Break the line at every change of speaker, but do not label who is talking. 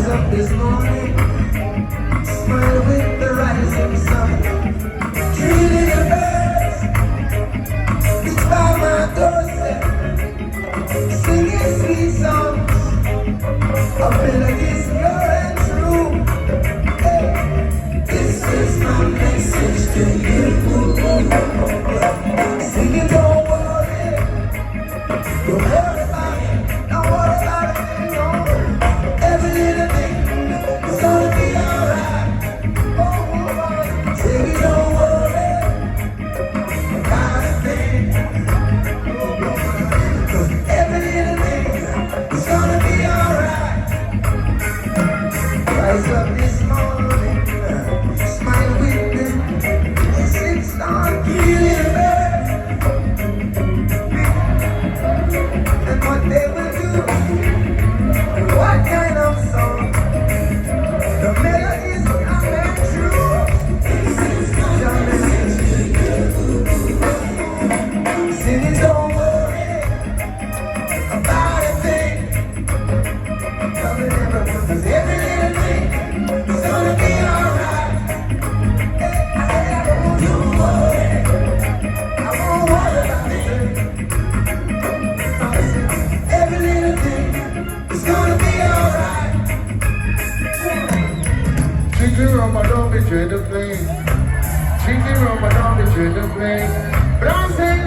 Rise up this morning, smile with the rising sun. Three little birds, it's by my doorstep, singing sweet songs of melodies pure and true. Hey, this is my message to you. Sing it, don't worry, don't worry about it, don't worry about it anymore. Every little thing is gonna be alright. Oh, sing it, don't worry about a thing. Cause every little thing is gonna be alright. Rise up this morning, smile with them, and sing song, little birds, and what they will do. What kind of song? The melodies come and true. This is your message. Sing it, don't worry about a thing. Cause every little thing is gonna be alright. Don't worry, I won't worry about a thing. Every little thing is gonna be alright.
Chicken rumba, don't be dread to play. Chicken rumba, don't be dread to play. But I'm saying